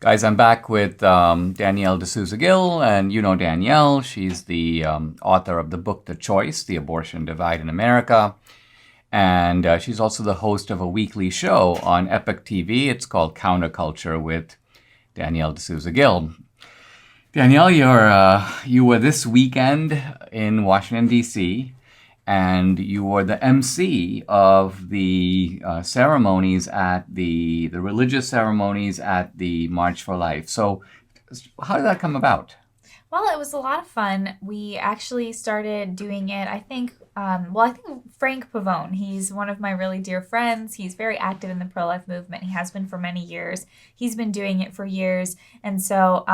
Guys, I'm back with Danielle D'Souza Gill, and you know Danielle. She's the author of the book The Choice, The Abortion Divide in America. And she's also the host of a weekly show on Epic TV. It's called Counterculture with Danielle D'Souza Gill. Danielle, you were this weekend in Washington, D.C., and you were the MC of the ceremonies at the religious ceremonies at the March for Life. So how did that come about? Well, it was a lot of fun. We actually started doing it, I think, Frank Pavone, he's one of my really dear friends. He's very active in the pro-life movement. He has been for many years. He's been doing it for years. And so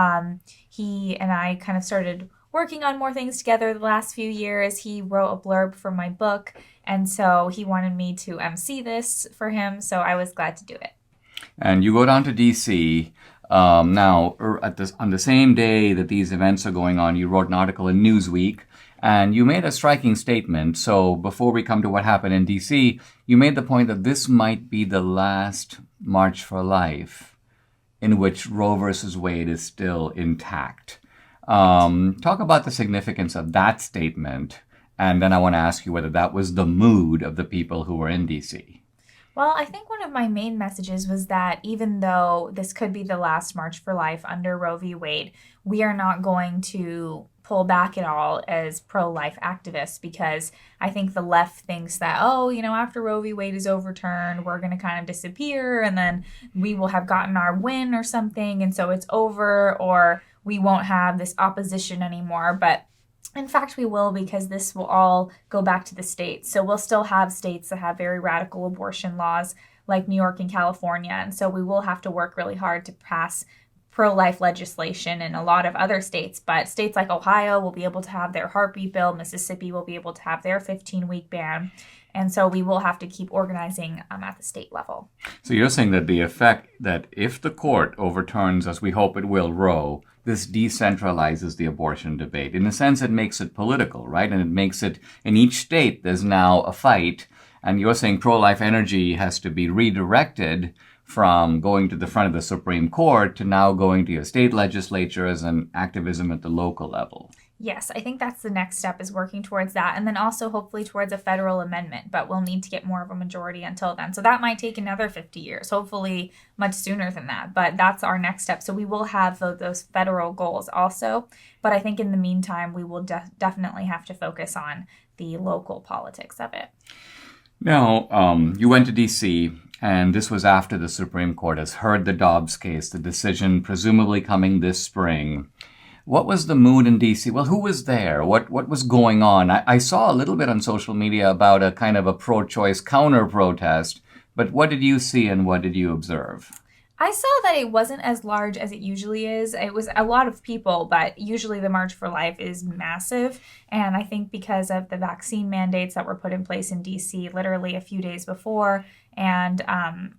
he and I kind of started working on more things together the last few years. He wrote a blurb for my book, and so he wanted me to MC this for him, so I was glad to do it. And you go down to D.C. Now, on the same day that these events are going on, you wrote an article in Newsweek, and you made a striking statement. So before we come to what happened in D.C., you made the point that this might be the last March for Life in which Roe versus Wade is still intact. Talk about the significance of that statement, and then I want to ask you whether that was the mood of the people who were in D.C. Well, I think one of my main messages was that even though this could be the last March for Life under Roe v. Wade, we are not going to pull back at all as pro-life activists, because I think the left thinks that, after Roe v. Wade is overturned, we're going to kind of disappear and then we will have gotten our win or something, and so it's over, or we won't have this opposition anymore. But in fact, we will, because this will all go back to the states. So we'll still have states that have very radical abortion laws like New York and California. And so we will have to work really hard to pass pro-life legislation in a lot of other states. But states like Ohio will be able to have their heartbeat bill. Mississippi will be able to have their 15-week ban. And so we will have to keep organizing at the state level. So you're saying that the effect that if the court overturns, as we hope it will, Roe, this decentralizes the abortion debate. In a sense, it makes it political, right? And it makes it, in each state, there's now a fight. And you're saying pro-life energy has to be redirected from going to the front of the Supreme Court to now going to your state legislatures and activism at the local level. Yes, I think that's the next step, is working towards that, and then also hopefully towards a federal amendment, but we'll need to get more of a majority until then. So that might take another 50 years, hopefully much sooner than that, but that's our next step. So we will have those federal goals also, but I think in the meantime, we will definitely have to focus on the local politics of it. Now, you went to D.C., and this was after the Supreme Court has heard the Dobbs case, the decision presumably coming this spring. What was the mood in D.C.? Well, who was there? What was going on? I saw a little bit on social media about a kind of a pro-choice counter-protest, but what did you see and what did you observe? I saw that it wasn't as large as it usually is. It was a lot of people, but usually the March for Life is massive. And I think because of the vaccine mandates that were put in place in D.C. literally a few days before, and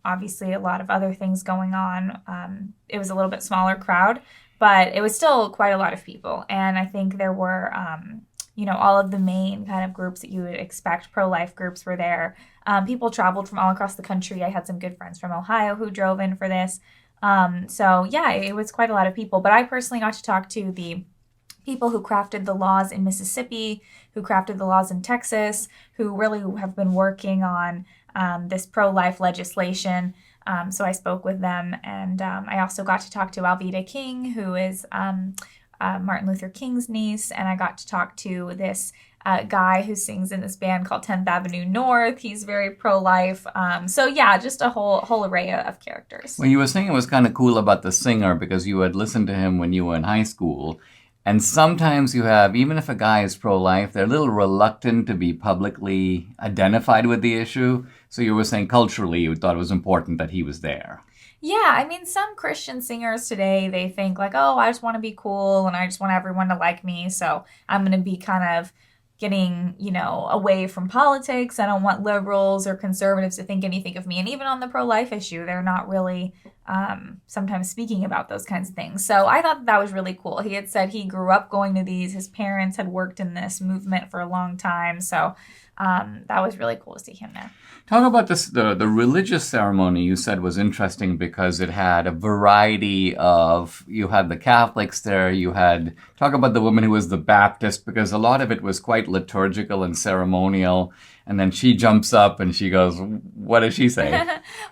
obviously a lot of other things going on, it was a little bit smaller crowd. But it was still quite a lot of people. And I think there were, all of the main kind of groups that you would expect, pro-life groups were there. People traveled from all across the country. I had some good friends from Ohio who drove in for this. It was quite a lot of people. But I personally got to talk to the people who crafted the laws in Mississippi, who crafted the laws in Texas, who really have been working on this pro-life legislation. So I spoke with them, and I also got to talk to Alveda King, who is Martin Luther King's niece, and I got to talk to this guy who sings in this band called 10th Avenue North. He's very pro-life. Just a whole array of characters. Well, you were saying it was kind of cool about the singer because you had listened to him when you were in high school. And sometimes you have, even if a guy is pro-life, they're a little reluctant to be publicly identified with the issue. So you were saying culturally you thought it was important that he was there. Yeah, I mean, some Christian singers today, they think like, oh, I just want to be cool and I just want everyone to like me. So I'm going to be kind of getting, away from politics. I don't want liberals or conservatives to think anything of me. And even on the pro-life issue, they're not really sometimes speaking about those kinds of things. So I thought that was really cool. He had said he grew up going to these. His parents had worked in this movement for a long time. So that was really cool to see him there. Talk about this. The religious ceremony you said was interesting because it had a variety of, you had the Catholics there, talk about the woman who was the Baptist, because a lot of it was quite liturgical and ceremonial. And then she jumps up and she goes, what does she say?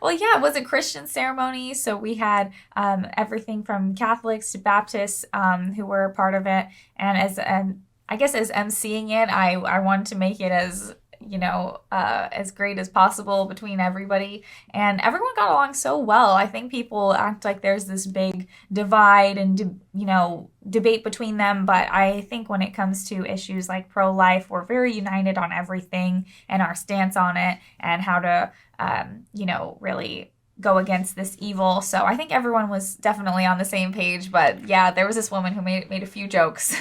Well, yeah, it was a Christian ceremony. So we had everything from Catholics to Baptists who were a part of it. And I guess as emceeing it, I wanted to make it as as great as possible between everybody. And everyone got along so well. I think people act like there's this big divide and, debate between them. But I think when it comes to issues like pro-life, we're very united on everything and our stance on it and how to, really go against this evil. So I think everyone was definitely on the same page. But yeah, there was this woman who made a few jokes.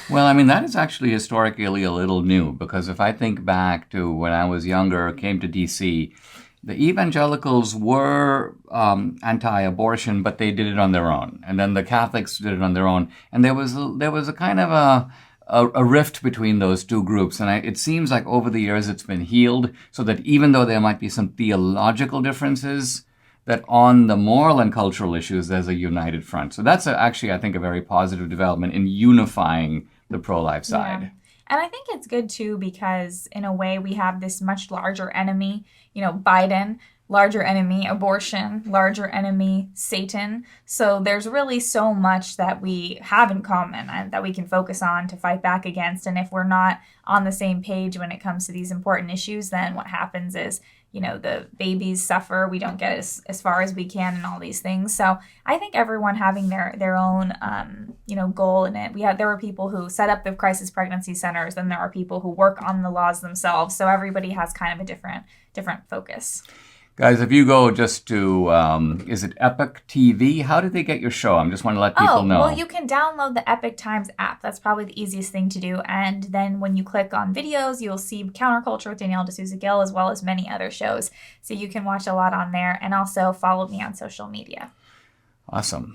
Well, I mean, that is actually historically a little new, because if I think back to when I was younger, came to D.C., the evangelicals were anti-abortion, but they did it on their own. And then the Catholics did it on their own. And there was a kind of a rift between those two groups. And it seems like over the years it's been healed, so that even though there might be some theological differences, that on the moral and cultural issues, there's a united front. So that's actually, I think, a very positive development in unifying the pro-life side. Yeah. And I think it's good, too, because in a way we have this much larger enemy, Biden, larger enemy, abortion, larger enemy, Satan. So there's really so much that we have in common and that we can focus on to fight back against. And if we're not on the same page when it comes to these important issues, then what happens is, the babies suffer. We don't get as far as we can and all these things. So I think everyone having their own, goal in it. There were people who set up the crisis pregnancy centers, and there are people who work on the laws themselves. So everybody has kind of a different focus. Guys, if you go just to, is it Epic TV? How did they get your show? I just want to let people know. Well, you can download the Epic Times app. That's probably the easiest thing to do. And then when you click on videos, you'll see Counterculture with Danielle D'Souza Gill, as well as many other shows. So you can watch a lot on there, and also follow me on social media. Awesome.